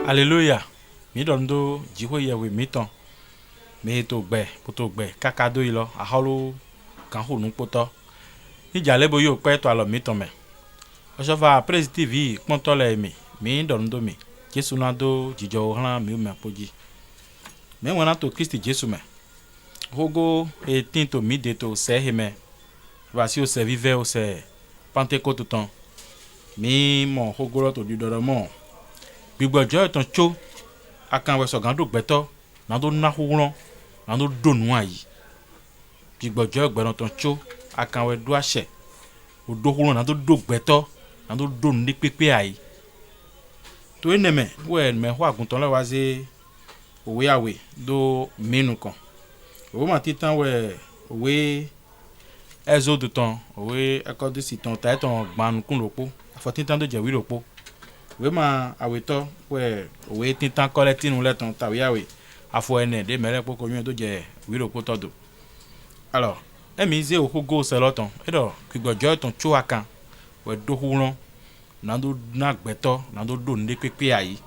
Alléluia. Mi dondo jiho yewe miton. Mi to gbe kakado ilo aholu kan hu nu poto. Ni jale bo yo pe to alo miton me. Oso va Praise TV ponto le mi dondo mi. Jesu na do jijo han mi apoji. Me wona to Christ Jesu me. Hogo e tinto mi de to se heme. Vasi o se vive o se Pentecôte ton. Mi mo hogo to di doramo. Gbigbojo ton cho akan we so gan do gbeto na do na huron na do donu ayi. Gbigbojo gberon ton cho akan we do ase o do huron na do gbeto na do donu ni pepe ayi. To eneme we me ho aguntan le wa ze owe awe do menu kan. O ma titan we owe ezo de ton owe akode si ton ta ton gbanu kun lopo afo titan do je wi lopo. We ma aweto we tintan collecting nous le ton tawiawe afo ene de mere poko yun do je wiro ko todo. Alors emi ze o hogo seloton edo kwigbojo ton chu akan we do huron na do na gbeto na do do nde pepe ayi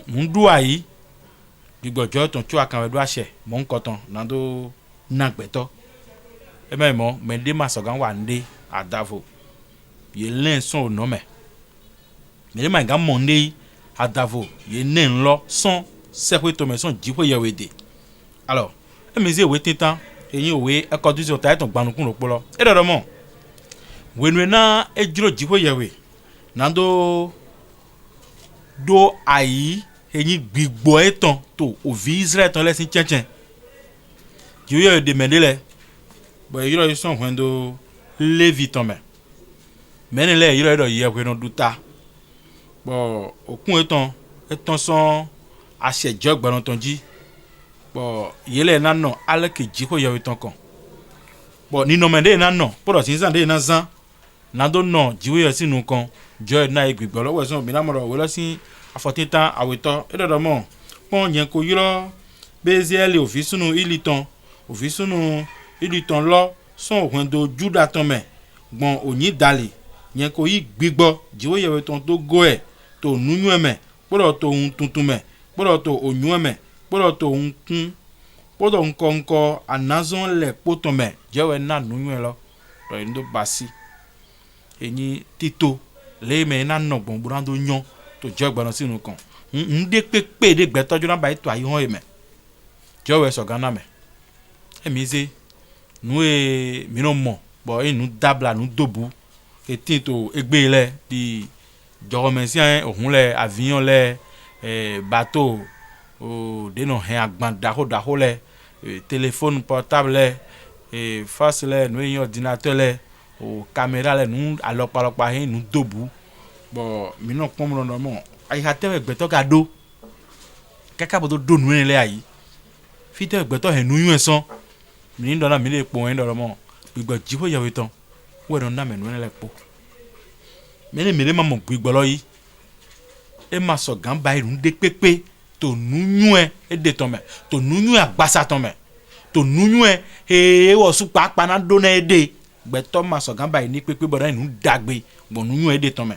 ndu ayi kwigbojo ton chu akan we do ase mo nkoton na do na gbeto e mo me de masogan wa nde adavo ye len son no me mais ma ga monde adavo ye nen lo son sekwe to me son jipo ye wede. Alors e me ze we titan eyin owe ekodu so ta ton gbanukun lopolo e dodo mo wenu na ejiro jipo ye we na do ayi eyin gbigbo etan to ovi Israel ton lesin chenchen jipo ye de mendele bo yiro yi son wendo levi ton me menele yiro do ye we no duta. Bon okun etan son asejo gbaron ton ji bon yele na no ale ke jiko yo etan kan bon ni no mende na no podo tin san de na zan na do no jiwo yo sinu kan jo na egbigbo lowo so mi na mo we lo sin afotitan aweto edodo mo pon yen ko yiro beziele ofisunu iliton lo son okwendo juda ton me gbon oyin dale yen ko yi gbigbo jiwo yo etan to go e to nunyu eme podo to un tuntun me podo to onyu eme podo to un kun podo nko anazon le poto me jewe na nunyu lo to ndo basi eni tito le me na no gbon burando nyon to je gbon sinu kan nde pepe de gbetoju na ba to ayi hon eme jewe so gana me emize nu e mi no mo bo inu dabla nu dobu etito egbe le di jọrọmẹsíàn òhun lẹ avion lẹ bateau deno hen agban daho lẹ téléphone portable lẹ face lẹ nu eyin ordinateur lẹ caméra lẹ nu alọpalọpa hen nu dobu bon mi náà pọn mu lọ mọ ayihatẹ ẹgbẹtọ ka do kẹkẹ bọ tó do nu yẹn lẹ ayi fitẹ ẹgbẹtọ hen nu yẹn sàn mi ní dọ́nà mi lè pọ̀ yẹn dọ̀rọ̀ mọ gbígbọ́ jíwọ́ yẹ̀wò tán wọ́n ẹ̀rọ náà mẹ́nu yẹn lẹ pọ̀. Mene ma mo gbigbolo yi e ma so gan ba irun de pepe to nunyu e de ton me to nunyu agbasa ton me to nunyu e wo su papa na do na e de gbeto ma so gan ba ni pepe bodan inu dagbe bon nunyu e de ton me.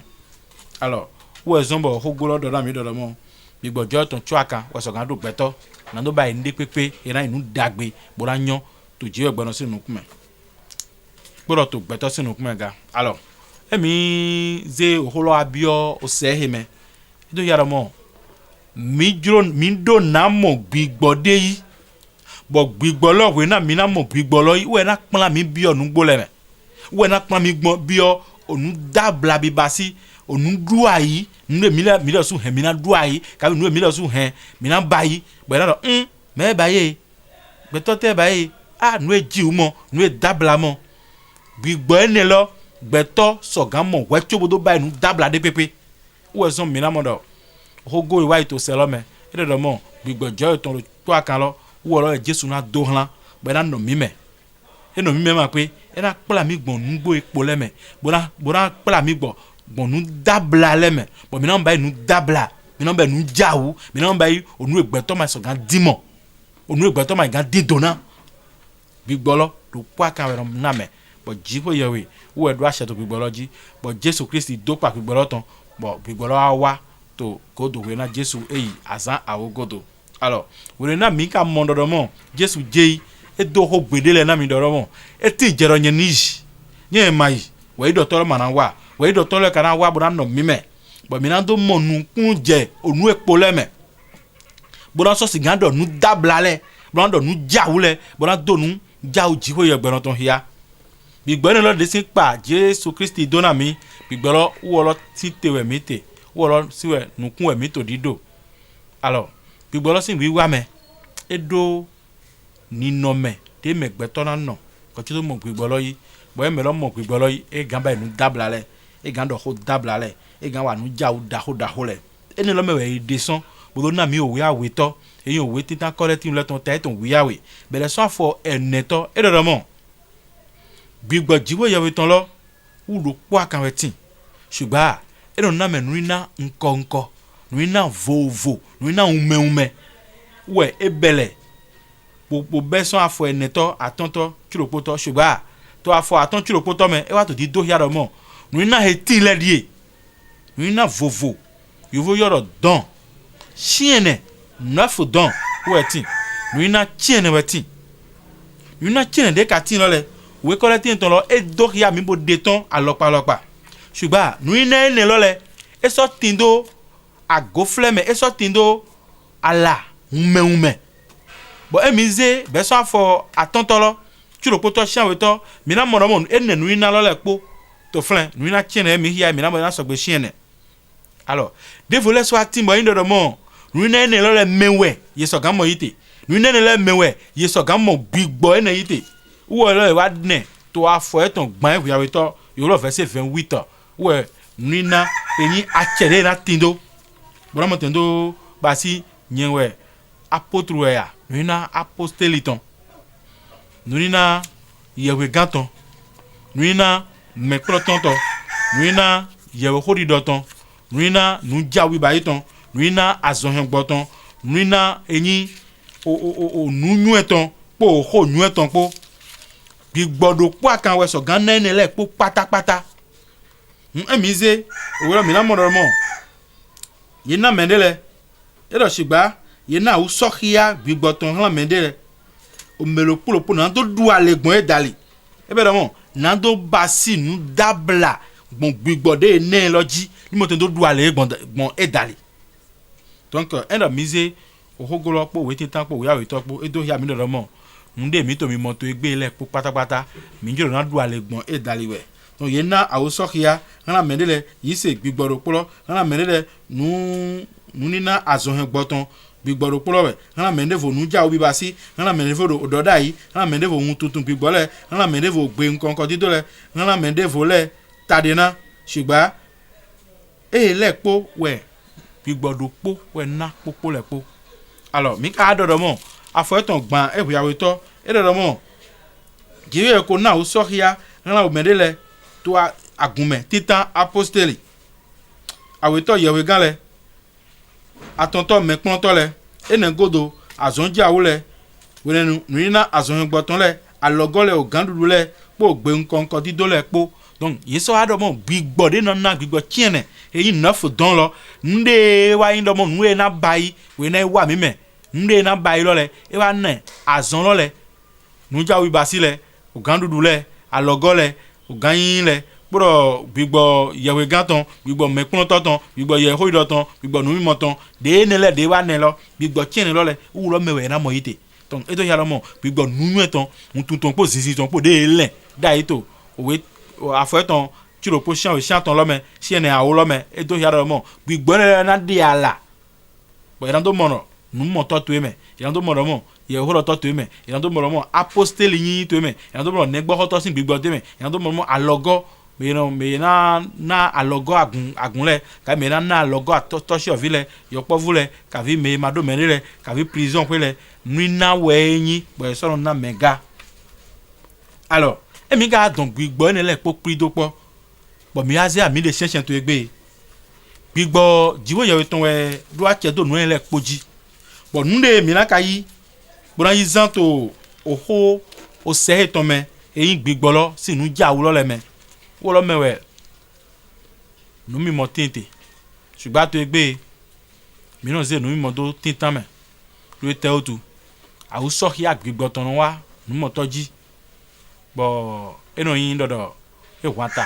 Alors wo ezombo hogolo do na mi do mo gbigbojo ton chuaka wo so gan do gbeto na do ba ni de pepe e na inu dagbe bodan yan to jiwe gbona sinu kun me gboro to gbeto sinu kun me ga. Alors emi ze oholo abio oseheme do yara mo mi do na mo gbigbode yi bo gbigbolo we na mi na mo gbigbolo yi we na pon mi bi onu gbole me we na pon mi gbon bi o onu dabla bi basi onu du ayi nu mi le su hen mi na du ayi ka nu mi le su hen mi na bayi gbe na do me baye gbe to te baye nu eji u mo nu e dabla mo gbigbo ene lo gbeto sogan mo wechobodo ba inu dabla de pepe wo son mi na mo do hogo iwa ito selome ede do mo gbigbojo iton to akan lo wo lo Jesu na do han gbe na no mi me eno mi me ma pe e na pla mi gbon ngbo epo le me bora pla mi gbon nu dabla le me bo mi na ba inu dabla mi na ba inu jawu mi na ba yi onu egbeto ma sogan dimo onu egbeto ma gan didona gbigbolo do po akan we na me bo jipo yewe wo edo ase to gbigbolo ji bo Jesu Christ do pa gbigbolo ton bo gbigbolo wa to godo we na Jésus eyi azan awo godo alors we na mi ka mo dodo mo Jésus jei e do ho gbedele na mi dodo mo e ti jero nye niji nye mai we do tolo mana wa we do tolo kana wa bo na no mi me bo mi na do mo nu kun je onu epo le me bo na so sigan do nu dablale bo na do nu jawule bo na do nu jawu jiho ye gberan ton hia bigbọ́n lọ desi pa Jésù Kristi dona mi bigbọ́n wọ́lọ́ ti tewe mi te wọ́lọ́ siwe nukun mi to dido alors bigbọ́n si wiwa me edo nino me te me gbeto na no ko ti to mo bigbọ́n yi boye me lo mo bigbọ́n yi e gan ba nu dabla le e gan do ho dabla le e gan wa nu jawu da ho le eni lo me we deson bodo na mi owe awe to eyin owe titan correcting le ton te ton wi awe bele so fo eneto e do mo gbigbo jiwo yewe ton lo ulo po akan tin ṣùgbọ́n e don na me nuina nko nuina vovo nuina ume we ebele gbogbo beson afọ eneto atonto chiropoto ṣùgbọ́n to afọ aton chiropoto me e wa to di do ya do mo nuina hetin le die nuina vovo yovo yoro don chiene neuf don wetin nuina chiene wetin nuina chiene de ka tin lo le we collecting ton lo e do ya mi bo de ton alopa ṣùgbọ́n nuina ene lo le e so tindo agofleme e so tindo ala ume bo emize be so afọ atontolo chiropoto chian weto mi na mo mo ene nuina lo le po to flen nuina chiene mi hia mi na mo na so gbe chiene alors de voler so atimbo yin do mo nuina ene lo le mewe ye so gan mo yite nuina ene le mewe ye so gan mo gbigbo ene yite wo lo wa ne to afọ eton gban e weto yo lo verset 28 we nuina eyin achere na tindo bora mo tindo basi nyenwe apôtre ya nuina apostoliton nuina yewe ganton nuina mekrotonto nuina yewe hodidoton nuina nujawi bayiton nuina azonhen gboton nuina eyin o nunyu eton po ho nyu eton po gbigbodo po akan we so gan na ene le po pátápátá emize owero mi na mo mo yina mendele e do sigba yina u sokhia gbigboton han mendele o melo pulo na do du alegbon e dali e be do mo na do basi nu dabla gbon gbigbode ne loji ni mo ten do du alegbon e dali donc endo mize o hogolo po we tin tan po we ya we to po e do ya mi do mo nde mi to mi moto egbe ile po pátápátá mi jiro na du alegbon e dali we donc yena awo sokhia na mendele yise gbigboro polo na mendele nunina azonhen gboton gbigboro polo we na mendevo nuja obi basi na mendevo ododa yi na mendevo hun tuntun gbigbole na mendevo gbe nkan kan dido le na mendevo le tadena ṣùgbọ́n le po we gbigbodo po we na popo le po alors mi ka dodo mo afọ eton gban e buya we to e dodo mo jiwe ko na o sokhia na o mendele to agunme titan apostoli aweto yewe gan le atonto mekponto le ene godo azonji awule wenenu nuina azon gboton le alogo le ogandudu le po gbe nkonko dido le po donc yeso adomo gbigbode na gbigbo chiene eyin 9 don lo nde wa yin domo nuwe na bayi we na wa mi me nde na bayi lo le e wa na azon lo le nuja wi basile ogandudu le alogo le oganyin le bro gbigbo yewe ganton gbigbo mekponto ton gbigbo ye hoido ton gbigbo numi moton de ne le de wa ne lo gbigbo chiene lo le wu lo mewe na mo yite donc eto ya lo mo gbigbo nunu eton untunton po zizi ton po de le da ito owe afọ eton chiro po sian ton lo me siene awo lo me eto ya lo mo gbigbo ne na de ala bo eran do mono nunu moto to eme eran do mono mo ye horo to to eme eran do mono mo apostoli yin to eme eran do mono negbo hoto sin gbigbo de me eran do mono mo alogo me na alogo agunle ka me na alogo atoshi ovile yopo vule ka vi me mado menire ka vi prison pele nuina weyin bo so na mega alors emi ga don gbigbo ne le po prido po bo mi aze ami de chenchen to egbe gbigbo jiwo yewe ton we do ache do nu le poji bo nde mi na kayi bo na yizan to oho o se ton me eyin gbigbo lo sinu ja wo lo le me wo lo mewe nu mi mo tinte ṣùgbọ́n to egbe mìíràn ṣe nu mímọ́ tó títàn mẹ́ lórí tẹ́ ó tu àwùsọ kí àgbègbè tọ̀nà wá numọ̀ tọ́jí bọ̀ ẹnu yín dọ̀dọ̀ ẹ̀wọ̀n ta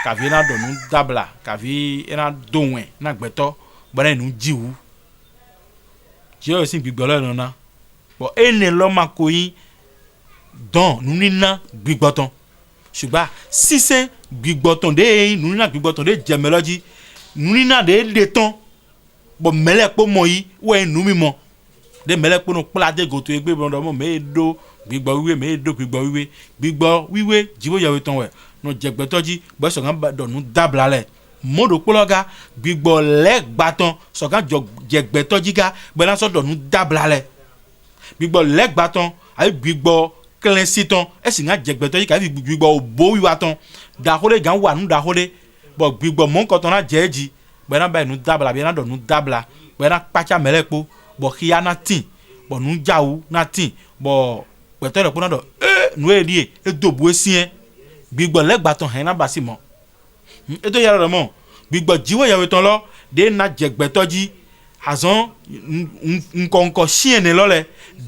kàfi ẹ̀nà dọ̀nù dábìlà kàfi ẹ̀nà dòwẹ̀ ẹ̀nà gbẹ̀tọ́ gbọ́dọ̀ ẹ̀nu jíwú jíwọ́ yóò sì gbígbọ́ lọ́nà náà bọ̀ ẹ̀nì lọ́mà kò yín dán nínú iná gbígbọ́ tán ṣùgbọ́n sísẹ́ gbígbọ́ tán dé nínú iná gbígbọ́ tán dé jẹ̀mẹ́lọ́jí nínú iná dé lé tán bọ̀ mẹ́lẹ̀ pọ̀ mọ́ yìí wọ́n ẹ̀ nù mí mọ́ de mele kpono kplade goto egbe brondo mo me do gbigbo wiwe jiwo yawe ton we no jegbe toji bo so gan do nu dabla le modo kpologa gbigbo le gbaton so gan jegbe toji ga be na so do nu dabla le gbigbo le gbaton ay gbigbo clensiton e si gan jegbe toji ka gbigbo obo wiwa ton da hole gan wa nu da hole bo gbigbo mon ko ton na jeji be na ba nu dabla be na do nu dabla be na pacha mele po bọ̀ kíá náà tì bọ̀ nù jáwó náà tì bọ̀ pẹ̀tẹ́ rẹ̀ kó náà dọ̀ nù èlì ẹ̀ dòbò ẹ̀ sìn ẹ̀ gbígbọ̀ lẹ́gbàtàn hẹ̀ náà bá sì mọ̀ ètò yàrá rẹ̀ mọ̀ gbígbọ̀ jíwọ́ yàwé tán lọ dé náà jẹ̀gbẹ́tọ́jí àzán nkọ̀nkọ̀ sìn ẹ̀ lọ́lẹ̀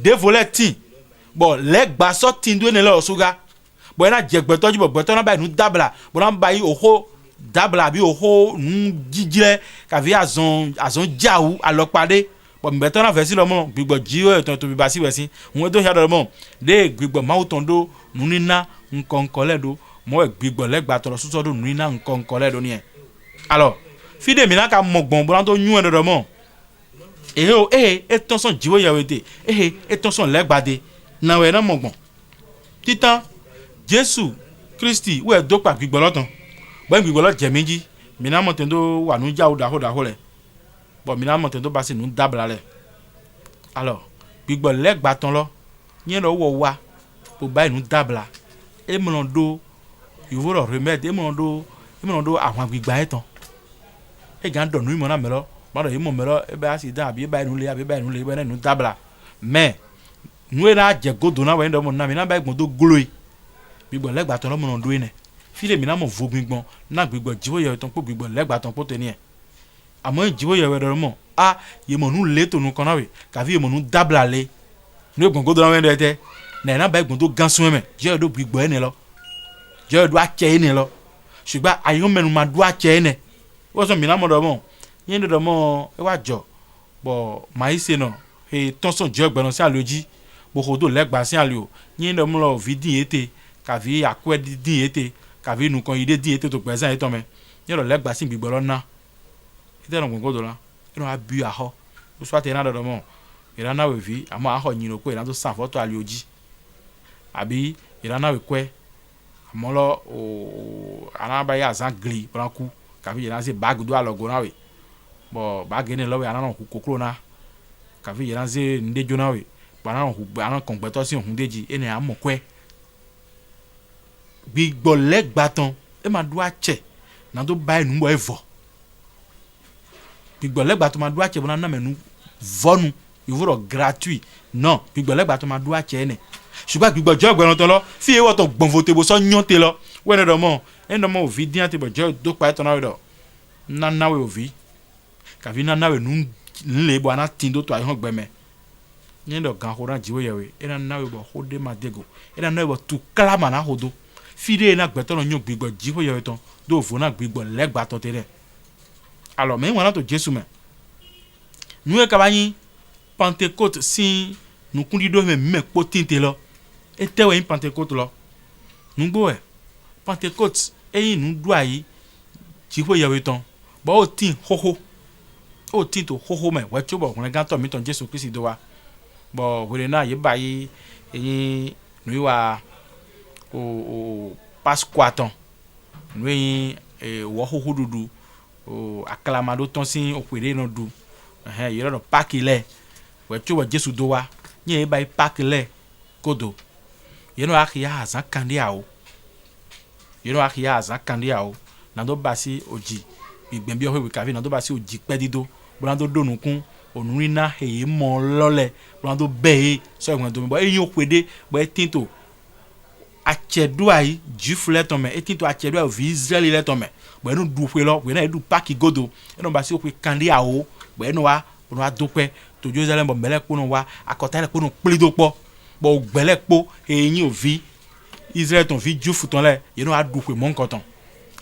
dévolẹ̀ tì bọ̀ lẹ́gbàsọ́ tì ndó ẹ̀ lọ́ọ̀ sóga bọ̀ ẹ̀ náà jẹ̀gbẹ́tọ́jí bọ̀ gbẹ́tọ́ náà báyìí nù dábìlà bọ̀ náà báyìí òhó dábìlà àbí òhó nù jíjìlẹ̀ kàfi àzán jáwó alọ́pàdé mbẹtọ náà fẹsí lọmọ gbígbọ jíwọ ẹtọ tóbi bá sí wẹsí wọn tó ṣàdọ lọmọ dé gbígbọ máwù tán dó nùnínà nkọnkọ lẹdọ mọ ẹ gbígbọ lẹgbàá tọrọ sọsọ dó nùnínà nkọnkọ lẹdọ nìyẹn. alọ fídè mi náà ka mọ gbọn bọlá tó yún ẹ dọdọ mọ èhè o ètò sàn jíwọ yàwé dé ètò sàn lẹgbàdé náà ẹ náà mọ gbọn títàn Jésù Kristi wẹ dópa gbígbọ lọtàn bọ gbígbọ lọ jẹ méjì mi náà mọ tẹ tó wà nù jáwó dàhó lẹ bọ̀ mi náà mọ̀ tẹ́ tó bá sì nù dábìlà rẹ̀ alọ̀ gbígbọ́ lẹ́gbàá tán lọ yẹn lọ wọ̀ wá bó báyìí nù dábìlà ẹ mọ̀ do ìwúrọ̀ remẹ́dì ẹ mọ̀ do àwọn agbègbè ẹ̀ tán ẹ gàn dọ̀ nù ìmọ̀ náà mẹ́lọ́ gbọ́dọ̀ yìí mọ̀ mẹ́lọ́ ẹ bá sì dán àbí ẹ báyìí nù lé ẹ báyìí nù dábìlà mẹ́ nù ẹ náà jẹ gòdò náà wẹ̀ ẹ̀ dọ̀ mọ̀ náà mi náà báyìí gbọ́n tó gbóló yìí gbígbọ́ lẹ́gbàá tán lọ́ mọ̀ do yìí nẹ̀ fílẹ̀ mi náà mọ̀ vo gbígbọ́n náà gbígbọ́ jíwọ́ yẹ tán kó gbígbọ́ lẹ́gbàá tán kó tẹ̀ ní ẹ̀ àmọ́ ìjìwọ́ yẹ̀wẹ̀ dọ̀rọ̀ mọ̀ a yemonu le tonu kan náà wẹ̀ kàfi yemonu dabla le ní egbon kó dọ̀rọ̀ wẹ̀ dẹ̀ tẹ́ nà ẹ̀ náà bá egbon tó gán sún mẹ́ jẹ́ ẹ̀dọ́ gbígbọ́ ẹ̀ ní lọ jẹ́ ẹ̀dọ́ àtsẹ́ ẹ̀ ní lọ ṣùgbọ́n àyàn mẹ́nu máa dọ́ àtsẹ́ ẹ̀ nẹ̀ wọ́n sọ mìíràn mọ̀ dọ̀ mọ̀ yẹn dọ̀ mọ̀ ẹ wá jọ bọ̀ màá ṣe nà ẹ̀ tọ́sán jẹ́ ọgbẹ̀rún sí àlọ́ jí gbogbo tó lẹ́gbàá sí àlọ́ yẹn dọ̀ mọ̀ lọ fi dín yé te kàfi àkúẹ́ dín yé te kàfi nùkan yìí dé dín yé te tó gbẹ̀sán yé tọ́ mẹ́ yẹn dọ̀ lẹ́gbàá sí gbígbọ́ lọ́nà ìtẹ̀rọ̀ gbọ̀ngàn dọ̀ la ino abi aho o swate na do mo ira na we vi amo aho nyino ko ira to san foto ali oji abi ira na we kwe amo lo o ana ba ya zan gli branku ka vi ira se bag do alogo na we bo bag ni lo we ana no ku kokro na ka vi ira se ndejo na we ba na no ku ana kon gbe to si ohun deji ene amo kwe gbigbo legbatan e ma do ache na to ba enu mo evo gbígbọ̀lẹ́gbà tó máa dúró àtsẹ̀ bọ́ná mẹ́nu vọ́nu ìwúrọ̀ gratuit non gbígbọ̀lẹ́gbà tó máa dúró àtsẹ̀ ẹ̀ nẹ̀ ṣùgbọ́n gbígbọ̀jọ́ ọ̀gbẹ̀rún tán lọ fi ewọ́ tó gbọ̀nfò tèbó sọ yán tè lọ wẹ́n ní dọ̀mọ́ ẹ̀ ń dọ̀mọ́ òfin díẹ̀ tèbó jẹ́ dópa ẹ̀ tán náà dọ̀ nánáwé òfin kàfi nánáwé nlé bọ̀ àná tì dótó àyàn gbẹmẹ ẹ̀ ń dọ̀ gan kó náà jíwé yẹwé ẹ̀ nánáwé bọ̀ kó dé máa dégò ẹ̀ nánáwé bọ̀ tu kílámà náà kó do fídé náà gbẹ̀tọ́ náà yàn gbígbọ̀ jíwé yẹwé tán dóòfó náà gbígbọ̀ lẹ́gbàá tán tẹ́lẹ̀ alors mais wana to Jesu me nous e kabani Pentecôte si nous kundi do me potinte lo e tewe Pentecôte lo nous go e Pentecôte e nous do ayi jiwo yawe ton ba o tin to hoho me we chobo kun ga to mi ton Jesu Christ do wa bo we na ye ba yi eyin nous wa o Pasqua ton nous e wo hoho dudu o aklamado ton sin opere no du yero no pakile we chuwa Jesu do wa nye ba pakile kodo yeno akia azan kandia o na do basi oji gbigben bi o we kavi na do basi oji pedido bora do donu kun onurina he mo lole bora do be so egun do bo eyin opede bo etinto achedu ayi jufle ton me etinto achedu ayi vi Israel le ton me bo enu du pe lo we na edu paki godo enu ba si o pe kandia o bo enu wa pour nous doper to Jérusalem bon belek pour nous wa akota pour nous plido po bon belek po et yin ovi Israël ton vi Dieu fouton là you know a doper mon coton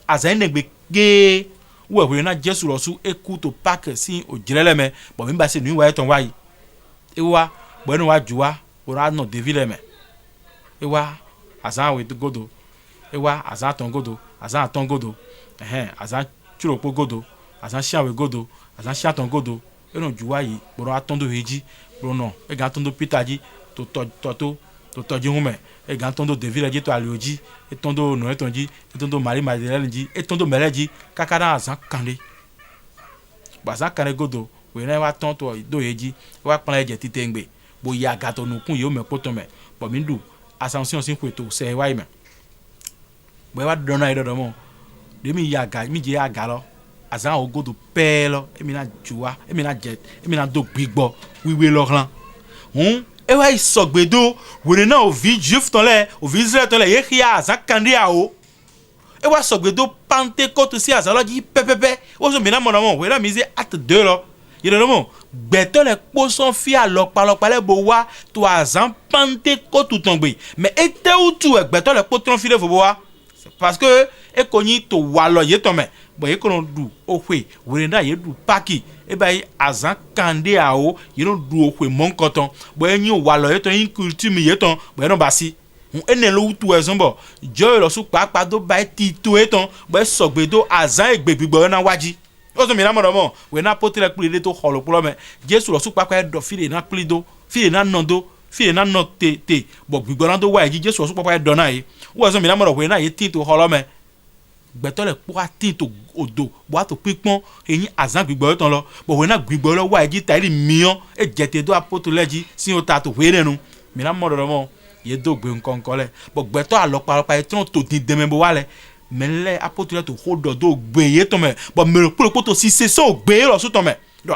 azain negbe ge ouais na Jésus lo su écoute au pack si o jirele me bon mi ba se nu wa ton wa yi e wa bon no wa juwa pour a no devile me e wa azan we godo e wa azan ton godo azan ton godo azan churopo godo azan shawe godo azan shaton godo e no juwa yi pour a ton do heji pour no e ga ton do pitaji to toji hume e ga ton do devile ji to alioji e ton do no e ton ji e ton do Marie Magdalene ji e ton do meleji kakara azan kande bazan kande godo we na wa ton to do heji wa plan eje titengbe bo ya gato no kun yo me poto me bo mi du ascension sin kweto se wa ime bo wa do na ido do mo de mi ya ga mi je ya ga lo azan o godo pelo e mi na juwa e mi na jet e mi na do gbigbo wiwe lo ran e wa isogbedo we na o vi juif ton le o vi Israel ton le ye khia azan kandi a o e wa sogbedo Pentecôte si azan lo ji pepepe o so mi na mo we na mi ze acte 2 lo yedemo gbeto le poson fi alokpa le bo wa to azan Pentecôte tout tombe mais ete ou tout gbeto le potron fi le fo bo wa c'est parce que e koni to wa lo ye to me bo ye kono du ohwe we na ye du paki e ba azan kande a o ye no du ohwe mon koton bo ye nyi wa lo ye to yin culture mi ye ton bo ye no basi ene lo utu ezonbo jo lo su papa do ba ti to eton bo sogbedo azan egbegbo na waji ozo mi na mo we na potre kpli to holo pro me Jesu lo su papa do file na kpli do file na nondo file na no te bo gbigbo na do wa ji Jesu lo su papa do na yi ozo mi na mo we na ye tin to holo me gbeto le po tin to odo bo ato pipon eyin azan gbigbo ton lo bo we na gbigbo lo wa ji tari mion e jete do apotle ji si o ta to we renu mi na mo ye do gbe nkan kole bo gbeto alopa e tron to din demebo wale mele apotole to hold do gbe ye to me bo me po to si se so gbe lo so to me do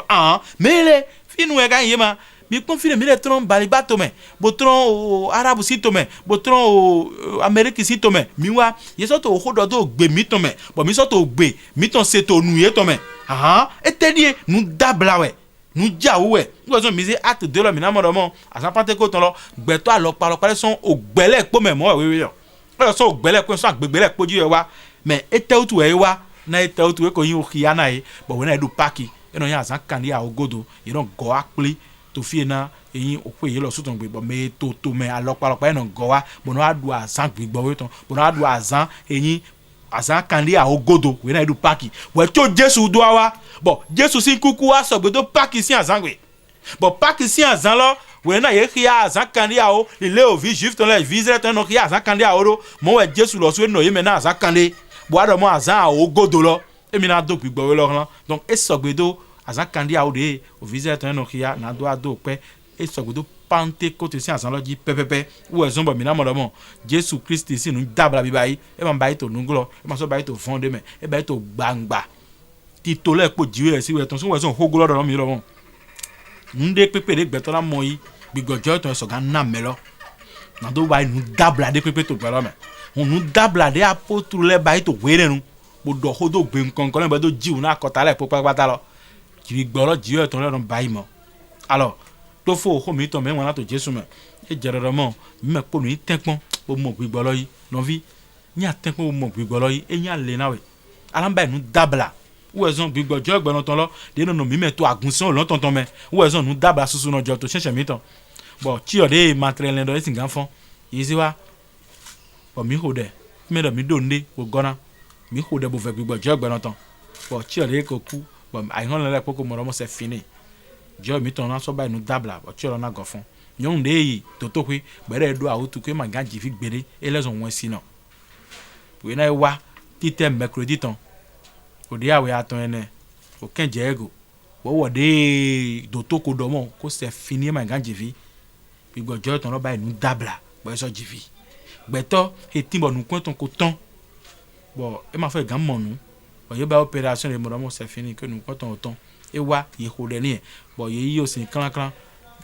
mele finu e ga ye ma mi kon finu mele tron baliba to me bo tron arabu si to me bo tron amerique si to me mi wa ye so to hold do gbe mi to me bo mi so to gbe mi ton se to nu ye to me e tedie nu dabla we nu jawo we ngo so mi se acte 2 lo mi na mo do mo asan Pentecôte ton lo gbeto alopa son ogbele po me mo we yo so gbele ko so agbele poju e wa me eteutu e wa na eteutu e ko yin o khia na e bo we na du paki e no ya azan kandi a ogodo e no go akpli to fie na eyin opo e lo so ton gbe bo me to me alopa e no go wa bo no adu azan gbigbo we ton bo no adu azan eyin azan kandi a ogodo we na du paki we to Jesu do wa bo Jesu sin kuku wa so gbedo paki sin azan gbe bo paki sin azan lo we na ye khia azan kandi a o le o vi juif ton le visere ton no khia azan kandi a o mo we Jesu lo so no ye me na azan kandi bo ado mo azan a o godo lo e mi na do gbigbo we lo ran donc e sogbedo azan kandi a o de o visere ton no khia na do ado pe e sogbedo Pentecôte si azan lo ji pepepe ou ezon bo mi na mo do mo Jesu Christ si nu dabla bi bayi e ma bayi to nunglo e ma so bayi to fonde me e bayi to gbangba ti to le po jiwe si we ton so we son hogulo do mi lo mo nde pepe de gbeto la mo yi gbigbojo ton so ga na melo na do bayi nu dabla de pepe to gbelo me nu dabla de apôtre le bayi to were nu bo do hodo gbe nkan kan le ba do jiu na akota le po pata lo gbigbo jiwe ton le don bayi mo alors to fo ho mi ton me wona to Jesu me e jeroro mo me po nu tenpon bo mo gbigbo lo yi no vi nya tenpon bo mo gbigbo lo yi e nya le na we alamba nu dabla ou ezon gbigbo jo egbe no ton lo de no mi me to agunsan lo ton me ou ezon nu dabla susu no jo to sese mi ton bon ti o de matériel do sin gan fon yizi wa bo mi ho de me do mi do nde o gona mi ho de bo fe gbigbo jo egbe no ton bon ti o de ko ku bo ai hon le poko mo se fini jo mi ton na so ba nu dabla bo ti o na go fon yon de yi to to pe bere do awutu ke ma ganji fi gbere elezon won si no we na wa ti tem mercredi ton o de awe aton ene o kenje ego wo wo de do to ko do mo ko se fini ma ganji fi gbigbo jo ton lo ba nu dabla bo so jivi gbeto e timbo nu kon ton ko ton bo e ma fe gan mo nu bo ye ba opération le mo se fini ke nu kon ton o ton e wa ye ko de ni bo ye yi o sin klan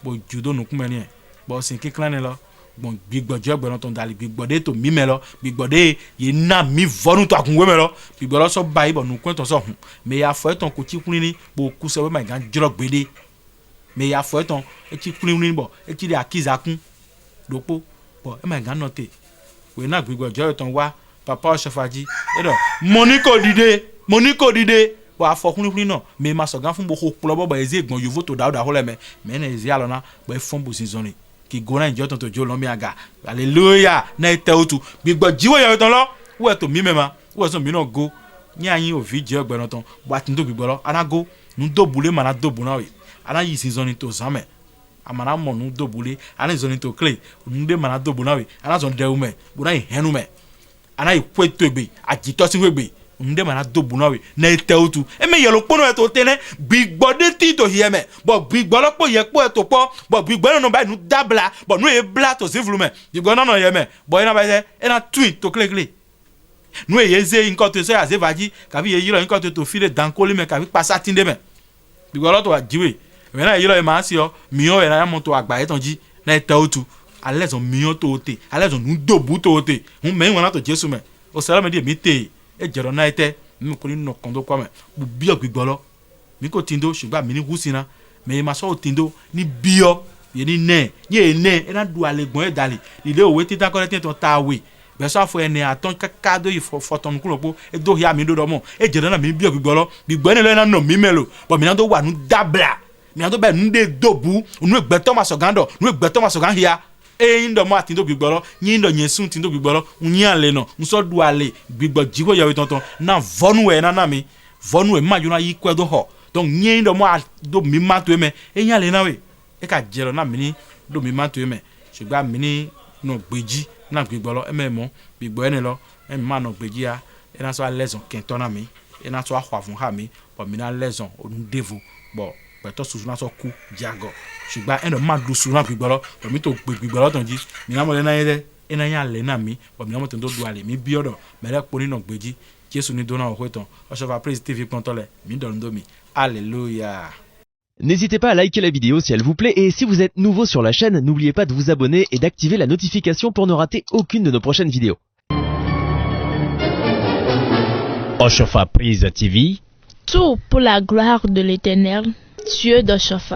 bo judo nu kuma ni bo sin ki klan lo bon gbigbo jo gbe ton dali gbigbo de to mi me lo gbigbo de ye na mi vonu to akun we me lo gbigbo lo so ba yi bo nu kon ton so hun me ya fo ton ko ti kun ni bo ku se we ma gan jiro gbede mais ya fo eton e ti kuni bo e ti de akiza kun dopo bo e ma gan note we na gbigbo jo eton wa papa Oshofaji e do moniko dide bo afokun no me ma so gan fun bo ko plo bo eze egbon yovo to dauda hole me na eze alona bo e fon bo sinzoni ki gona njo ton to jo lo mi aga hallelujah na ite otu gbigbo jiwo yo ton lo we to mi mema we so mi no go ni ayin o vi je ogberan ton bo atin do gbigbo lo anago nu dobule mana dobuna we ana yi sinzoni to zame amana mo nu dobule ana zoni to clay nu de mana dobuna we ana zon de ume bo na henu me ana ikwe to egbe ajito si wegbe nde mana dobuna we na ite otu eme yelo pono eto tene gbigbo de ti to hieme bo gbigbo lopo ye po eto po bo gbigbo no ba nu dabla bo nu e bla to sivlume gbigbo no yeme bo ina ba se ina twin to klekle nu e yeze nko to se azevaji kabi ye yiro nko to file dankoli me kabi pasa tinde me gbigbo lo to ajiwe me na yiro e ma si o mi o era mo to agba etonji na ite otu alezon mi o to te alezon nu dobu to te me wona to Jesu me o sala me di mi te e jero na ite mi ko ni no kondo kwa me bu bio gbigbolo mi ko tindo sugba mi ni husina me ma so tindo ni bio ye ni ne ye ne e na du alegbon e dali ile owe ti takore tin to tawe be so afo ene aton kakado yi foton kulo po e do ya mi do do mo e jero na mi bio gbigbolo gbigbo ni le na no mi melo bo mi na do wa nu dabla mi na do be nu de dobu nu egbe to ma so gando nu egbe to ma so gan hia e ndo mo atindo gbigboro yin ndo yesun tindo gbigboro yin ale no nso du ale gbigbo jiwo yawe tonton na vonu e na mi vonu e ma juna yi kwedo ho donc yin ndo mo do mi ma to me e yin ale na we e ka jero na mi ni do mi ma to me sugba mi ni no gbeji na gbigboro e me mo gbigbo ene lo e ma no gbeji a e na so leson kenton na mi e na so ahwa fun ha mi bo mi na leson onu devu bo peto susu na so ku jago sugba eno ma du su na gbigboro bo mi to gbigboro tonji mi na mo le na yede ena ya le na mi bo mi na mo to do ale mi bi odo mere poni no gbeji Jesu ni do na o ton Oshofa Praise TV kontole mi do ndo mi alléluia. N'hésitez pas à liker la vidéo si elle vous plaît et si vous êtes nouveau sur la chaîne, n'oubliez pas de vous abonner et d'activer la notification pour ne rater aucune de nos prochaines vidéos. Oshofa Praise TV. Tout pour la gloire de l'Éternel, Dieu d'Oshofa.